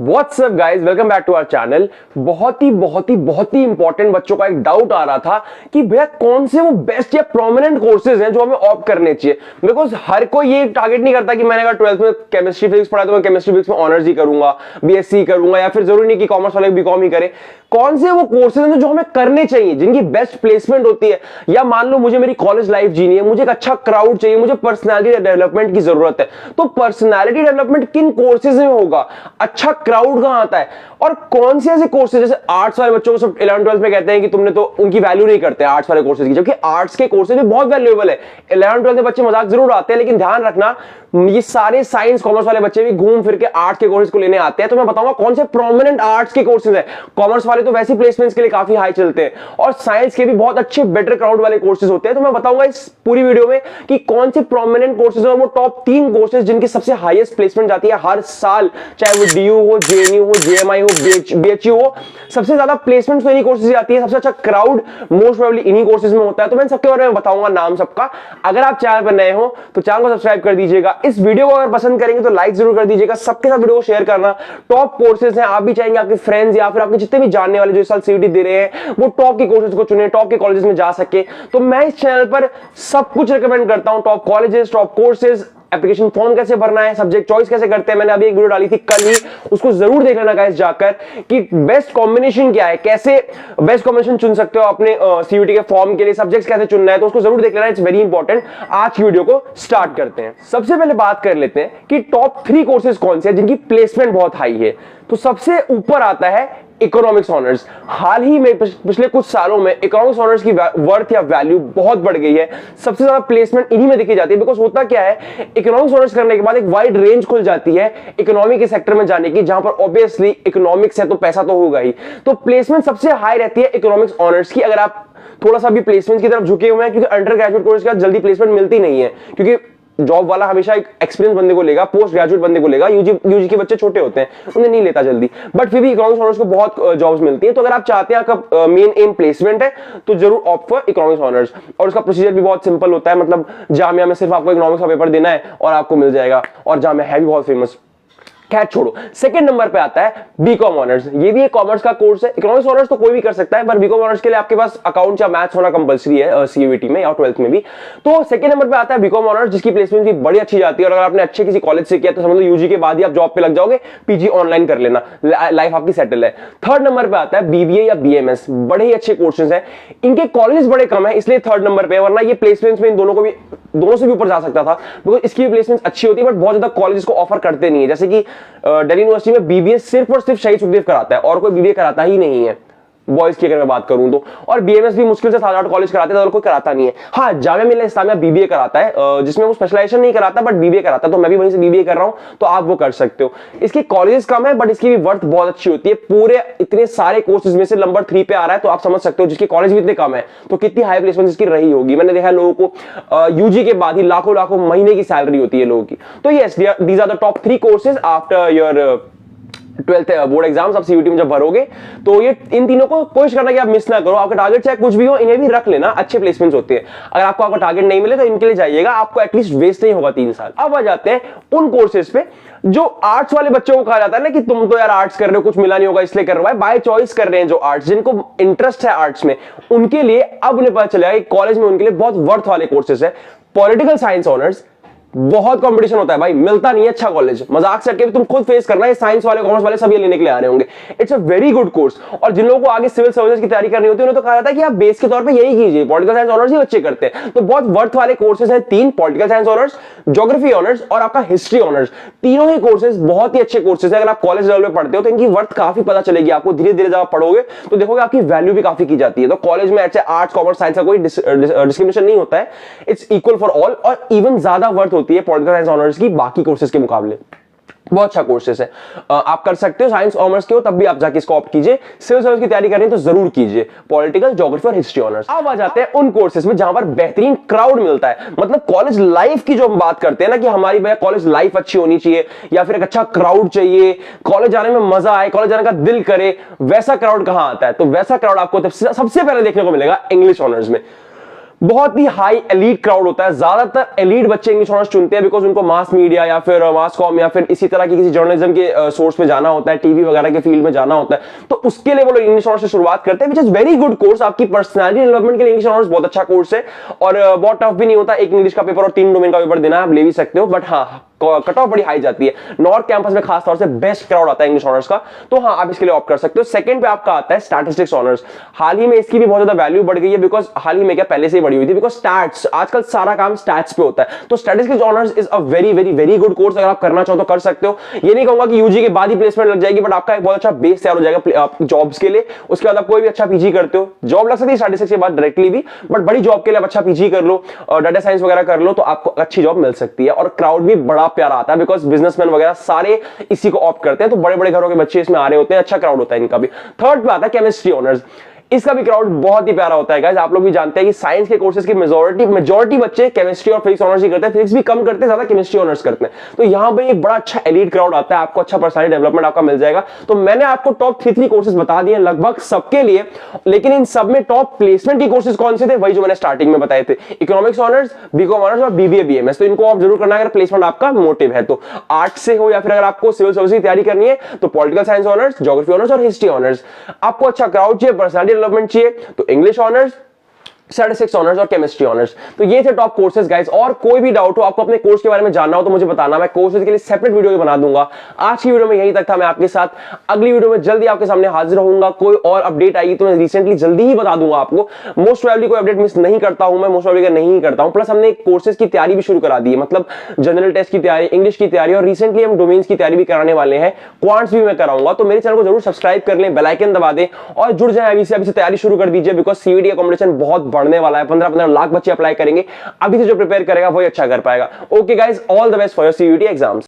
WhatsApp guys, welcome back to our channel. बहुत ही important बच्चों का एक डाउट आ रहा था कि भैया कौन से वो बेस्ट या प्रोमिनेंट कोर्सेज हैं जो हमें ऑप्ट करने चाहिए। बिकॉज हर कोई ये टारगेट नहीं करता कि मैंने अगर 12th में केमिस्ट्री फिजिक्स पढ़ा तो मैं केमिस्ट्री फिजिक्स में ऑनर्स ही करूंगा, बीएससी करूंगा, या फिर जरूरी नहीं कि कॉमर्स वाले बीकॉम ही करे। कौन से वो कोर्सेज हैं जो हमें करने चाहिए, जिनकी बेस्ट प्लेसमेंट होती है। या मान लो मुझे मेरी कॉलेज लाइफ जीनी है, मुझे एक अच्छा क्राउड चाहिए, मुझे पर्सनालिटी डेवलपमेंट की जरूरत है, तो पर्सनालिटी डेवलपमेंट किन कोर्सेज में होगा, अच्छा क्राउड कहां आता है, और कौन से ऐसे कोर्सेज। जैसे आर्ट्स वाले बच्चों को सब 11th 12th में कहते हैं कि तुमने तो उनकी वैल्यू नहीं करते आर्ट्स वाले कोर्सेज की, जबकि आर्ट्स के कोर्सेज भी बहुत वैल्यूएबल है। 11th 12th में बच्चे मजाक जरूर आते हैं, लेकिन ध्यान रखना ये सारे साइंस कॉमर्स वाले बच्चे भी घूम फिर के आर्ट्स के कोर्सेज को लेने आते हैं। तो मैं बताऊंगा कौन से प्रोमिनेंट आर्ट्स के कोर्सेज है। कॉमर्स वाले तो वैसे प्लेसमेंट्स के लिए काफी हाई चलते हैं, और साइंस के भी बहुत अच्छे बेटर क्राउड वाले कोर्सेज होते हैं। तो मैं बताऊंगा इस पूरी वीडियो में कि कौन से प्रोमिनेंट कोर्सेज है, वो टॉप 3 कोर्सेज जिनकी सबसे हाईएस्ट प्लेसमेंट जाती है हर साल, चाहे वो डीयू हो, जेएनयू हो, जेएमआई हो, बीएचयू हो। सबसे ज्यादा प्लेसमेंट तो इन्हीं कोर्सेज आती है, सबसे अच्छा क्राउड मोस्ट प्रोबेबली इन्हीं कोर्सेज में होता है। तो मैं सबके बारे में बताऊंगा, नाम सबका। अगर आप चैनल पर नए हो तो चैनल को सब्सक्राइब कर दीजिएगा। इस वीडियो को अगर पसंद करेंगे तो लाइक जरूर कर दीजिएगा। सबके साथ वीडियो को शेयर करना। टॉप कोर्सेज हैं, आप भी चाहेंगे आपके फ्रेंड्स या फिर आपके जितने भी जानने वाले जो इस साल सीयूटी दे रहे हैं वो टॉप के कोर्सेज को चुने, टॉप के कॉलेजेस में जा सके। तो मैं इस चैनल पर सब कुछ रिकमेंड करता हूं, top colleges, top courses, application form कैसे भरना है, सब्जेक्ट चॉइस कैसे करते हैं। मैंने अभी एक वीडियो डाली थी कल ही, उसको जरूर देख लेना गाइस जाकर, कि बेस्ट कॉम्बिनेशन क्या है, कैसे बेस्ट कॉम्बिनेशन चुन सकते हो अपने सीयूटी के फॉर्म के लिए, सब्जेक्ट्स कैसे चुनना है, तो उसको जरूर देख लेना, इट्स वेरी इंपॉर्टेंट। आज की वीडियो को स्टार्ट करते हैं। सबसे पहले बात कर लेते हैं कि टॉप 3 कोर्सेज कौन से हैं जिनकी प्लेसमेंट बहुत हाई है। तो सबसे ऊपर आता है इकोनॉमिक्स ऑनर्स। हाल ही में पिछले कुछ सालों में इकोनॉमिक्स ऑनर्स की वर्थ या वैल्यू बहुत बढ़ गई है। सबसे ज्यादा प्लेसमेंट इन्हीं में देखी जाती है। बिकॉज होता क्या है, इकोनॉमिक्स ऑनर्स करने के बाद एक वाइड रेंज खुल जाती है इकोनॉमी के सेक्टर में जाने की, जहां पर ऑब्वियसली इकोनॉमिक्स है तो पैसा तो होगा ही। तो प्लेसमेंट सबसे हाई रहती है इकोनॉमिक्स ऑनर्स की। अगर आप थोड़ा सा भी प्लेसमेंट की तरफ झुके हुए हैं, क्योंकि अंडर ग्रेजुएट कोर्स का जल्दी प्लेसमेंट मिलती नहीं है, क्योंकि जॉब वाला हमेशा एक एक्सपीरियंस बंदे को लेगा, पोस्ट ग्रेजुएट बंदे को लेगा। यूजी के बच्चे छोटे होते हैं, उन्हें नहीं लेता जल्दी, बट फिर भी इकोनॉमिक्स ऑनर्स को बहुत जॉब्स मिलती है। तो अगर आप चाहते हैं आपका मेन एम प्लेसमेंट है तो जरूर ऑप्ट फॉर इकोनॉमिक्स ऑनर्स। और उसका प्रोसीजर भी बहुत सिंपल होता है, मतलब जामिया में सिर्फ आपको इकोनॉमिक्स का पेपर देना है और आपको मिल जाएगा, और जामिया है भी बहुत फेमस। खैर छोड़ो, सेकंड नंबर पे आता है बीकॉम ऑनर्स। ये भी एक कॉमर्स का कोर्स है। इकोनॉमिक्स ऑनर्स तो कोई भी कर सकता है, पर बीकॉम ऑनर्स के लिए आपके पास अकाउंट या मैथ्स होना कंपलसरी है सीयूईटी में या 12th में भी। तो सेकंड नंबर पे आता है बीकॉम ऑनर्स, जिसकी प्लेसमेंट भी बड़ी अच्छी जाती है। और अगर आपने अच्छे किसी कॉलेज से किया तो समझ लो यूजी के बाद ही आप जॉब पे लग जाओगे, पीजी ऑनलाइन कर लेना, लाइफ आपकी सेटल है। थर्ड नंबर पे आता है बीबीए या बीएमएस। बड़े ही अच्छे कोर्सेज हैं, इनके कॉलेज बड़े कम है इसलिए थर्ड नंबर पे, वरना ये प्लेसमेंट्स में इन दोनों से भी ऊपर जा सकता था। बिकॉज इसकी प्लेसमेंट अच्छी होती है, बट बहुत ज्यादा कॉलेज को ऑफर करते नहीं है। जैसे कि दिल्ली यूनिवर्सिटी में बीबीए सिर्फ और सिर्फ शहीद सुखदेव कराता है, और कोई बीबीए कराता ही नहीं है बॉयज की अगर मैं बात करूं तो। और बीएमएस भी मुश्किल से 7-8 कॉलेज कराते हैं, तो कोई कराता नहीं है। हाँ, जामिया मिल्लिया इस्लामिया बीबीए कराता है, जिसमें वो स्पेशलाइजेशन नहीं कराता बट बीबीए कराता है। तो मैं भी वहीं से बीबीए कर रहा हूं, तो आप वो कर सकते हो। इसके कॉलेजेस कम है, बट इसकी भी वर्थ बहुत अच्छी होती है। पूरे इतने सारे कोर्सेज में से नंबर 3 पे आ रहा है, तो आप समझ सकते हो जिसके कॉलेज भी इतने कम है तो कितनी हाई प्लेसमेंट इसकी रही होगी। मैंने देखा लोगों को यूजी के बाद ही लाखों महीने की सैलरी होती है लोगों की। तो yes, these are the top 3 courses after your 12th board exams. आप सीयूटी में जब भरोगे तो ये इन तीनों को कोशिश करना कि आप मिस ना करो। आपका टारगेट चाहे कुछ भी हो, इन्हें भी रख लेना, अच्छे प्लेसमेंट्स होते हैं। अगर आपको आपका टारगेट नहीं मिले तो इनके लिए जाइएगा, आपको एटलीस्ट वेस्ट नहीं होगा 3 साल। अब आ जाते हैं उन कोर्सेज पे जो आर्ट्स वाले बच्चों को कहा जाता है ना कि तुम तो यार आर्ट्स कर रहे हो, कुछ मिला नहीं होगा इसलिए कर रहे हो। बाय चॉइस कर रहे हैं जो आर्ट्स, जिनको इंटरेस्ट है आर्ट्स में, उनके लिए अब उन्हें पता चलेगा कि कॉलेज में उनके लिए बहुत वर्थ वाले कोर्सेज है। पॉलिटिकल साइंस ऑनर्स, बहुत कंपटीशन होता है भाई, मिलता नहीं है अच्छा कॉलेज। मजाक से हटके भी तुम खुद फेस करना है, साइंस वाले कॉमर्स वाले सब ये लेने के लिए आ रहे होंगे। It's a very good course. और जिन लोगों को आगे सिविल सर्विसेज की तैयारी करनी होती है, उन्हें तो कहा जाता है कि आप बेस के तौर पे यही कीजिए, पॉलिटिकल साइंस ऑनर्स ही बच्चे करते हैं। तो बहुत वर्थ वाले कोर्सेज हैं 3, political science honours, geography honours और आपका हिस्ट्री ऑनर्स। तीनों ही कोर्सेज बहुत ही अच्छे कोर्सेज है। अगर आप कॉलेज लेवल में पढ़ते हो तो इनकी वर्थ काफी पता चलेगी आपको। धीरे धीरे जब आप पढ़ोगे तो देखोगे आपकी वैल्यू भी काफी की जाती है। तो कॉलेज में ऐसे आर्ट्स कॉमर्स साइंस का कोई डिस्क्रिमिनेशन नहीं होता है, इट्स इक्वल फॉर ऑल। और इवन ज्यादा वर्थ होती है पॉलिटिकल साइंस की बाकी कोर्सेज के मुकाबले। बहुत अच्छा कोर्सेज है, आप कर सकते हो। साइंस कॉमर्स के हो तब भी आप जाके इसको ऑप्ट कीजिए। सिविल सर्विस की तैयारी करनी है तो जरूर कीजिए, पॉलिटिकल, ज्योग्राफी और हिस्ट्री ऑनर्स। अब आ जाते हैं उन कोर्सेज में जहां पर बेहतरीन क्राउड मिलता है। मतलब कॉलेज लाइफ की जो हम बात करते हैं ना कि हमारी भैया कॉलेज लाइफ अच्छी होनी चाहिए या फिर एक अच्छा क्राउड चाहिए, कॉलेज जाने में मजा आए, कॉलेज जाने का दिल करे, वैसा क्राउड कहां आता है? तो वैसा क्राउड आपको सबसे पहले देखने को मिलेगा इंग्लिश ऑनर्स में। बहुत ही हाई एलीट क्राउड होता है। ज्यादातर एलीट बच्चे इंग्लिश ऑनर्स चुनते हैं बिकॉज उनको मास मीडिया या फिर मास कॉम या फिर इसी तरह की किसी जर्नलिज्म के सोर्स में जाना होता है, टीवी वगैरह के फील्ड में जाना होता है, तो उसके लिए वो लोग इंग्लिश ऑनर्स से शुरुआत करते हैं, which is very good course. आपकी पर्सनैलिटी डेवलपमेंट के लिए इंग्लिश ऑनर्स बहुत अच्छा कोर्स है और बहुत टफ भी नहीं होता। एक इंग्लिश का पेपर और 3 डोमेन का पेपर देना आप ले भी सकते हो, बट हाँ कट ऑफ बड़ी हाई जाती है। नॉर्थ कैंपस में खास तौर से बेस्ट क्राउड आता है इंग्लिश ऑनर्स का, तो हाँ आप इसके लिए ऑप्ट कर सकते हो। सेकंड पे आपका आता है स्टैटिस्टिक्स ऑनर्स। हाल ही में इसकी भी बहुत ज्यादा वैल्यू बढ़ गई है बिकॉज हाल ही में क्या पहले से ही बढ़ी हुई थी, बिकॉज स्टैट्स आजकल सारा काम स्टैट्स पे होता है। तो statistics honours is a very very very good course. अगर आप करना चाहो तो कर सकते हो। ये नहीं कहूंगा कि यूजी के बाद ही प्लेसमेंट लग जाएगी, बट आपका एक बहुत अच्छा बेस तैयार हो जाएगा जॉब्स के लिए। उसके बाद आप कोई भी अच्छा पीजी करते हो, जॉब लग सकती है स्टैटिस्टिक्स के बाद डायरेक्टली भी, बट बड़ी जॉब के लिए आप अच्छा पीजी कर लो और डाटा साइंस वगैरह कर लो तो आपको अच्छी जॉब मिल सकती है। और क्राउड भी बड़ा प्यारा आता है बिकॉज बिजनेसमैन वगैरह सारे इसी को ऑप्ट करते हैं, तो बड़े बड़े घरों के बच्चे इसमें आ रहे होते हैं, अच्छा क्राउड होता है इनका भी। थर्ड पे आता है केमिस्ट्री ऑनर्स। इसका भी क्राउड बहुत ही प्यारा होता है गाइस। आप लोग भी जानते हैं कि साइंस के कोर्सेज की मेजॉरिटी बच्चे केमिस्ट्री और फिजिक्स ऑनर्स ही करते हैं, फिजिक्स भी कम करते हैं, ज्यादा केमिस्ट्री ऑनर्स करते हैं। तो यहां पे एक बड़ा अच्छा एलीट क्राउड आता है, आपको अच्छा पर्सनैलिटी डेवलपमेंट आपका मिल जाएगा। तो मैंने आपको टॉप 3 कोर्सेज बता दिए लगभग सबके लिए, लेकिन इन सब में टॉप प्लेसमेंट के कोर्सेज कौन से थे वही जो मैंने स्टार्टिंग में बताए थे, इकोनॉमिक्स ऑनर्स, बीकॉम ऑनर्स और बीबीए बीएमएस। तो इनको आप जरूर करना अगर प्लेसमेंट आपका मोटिव है तो। आर्ट से हो या फिर अगर आपको सिविल सर्विस की तैयारी करनी है तो political science honours, geography honours और हिस्ट्री ऑनर्स। आपको अच्छा क्राउड चाहिए, पर्सनैलिटी डेवलपमेंट चाहिए तो इंग्लिश ऑनर्स, स्टैटिस्टिक्स ऑनर्स और केमिस्ट्री ऑनर्स। तो ये थे टॉप कोर्सेज गाइस। और कोई भी डाउट हो, आपको अपने कोर्स के बारे में जानना हो तो मुझे बताना, मैं कोर्सेज के लिए सेपरेट वीडियो बना दूंगा। आज की वीडियो में यही तक था मैं आपके साथ। अगली वीडियो में जल्दी आपके सामने हाजिर होऊंगा। कोई और अपडेट आएगी तो मैं रिसेंटली जल्दी ही बता दूंगा आपको। मोस्ट प्रोबेबली कोई अपडेट मिस नहीं करता हूं मैं, मोस्ट प्रोबेबली नहीं करता हूं। प्लस हमने कोर्सेज की तैयारी भी शुरू करा दी है, मतलब जनरल टेस्ट की तैयारी, इंग्लिश की तैयारी और रिसेंटली हम डोमेन्स की तैयारी भी कराने वाले हैं। क्वांट्स भी मैं कराऊंगा, तो मेरे चैनल को जरूर सब्सक्राइब कर लें, बेल आइकन दबा दें और जुड़ जाए अभी से तैयारी शुरू कर दीजिए बिकॉज सीवीटी का कॉम्पिटिशन बहुत बढ़ने वाला है। 15 लाख बच्चे अप्लाई करेंगे, अभी से जो प्रिपेयर करेगा वही अच्छा कर पाएगा। Okay guys, all the best for your CUET exams.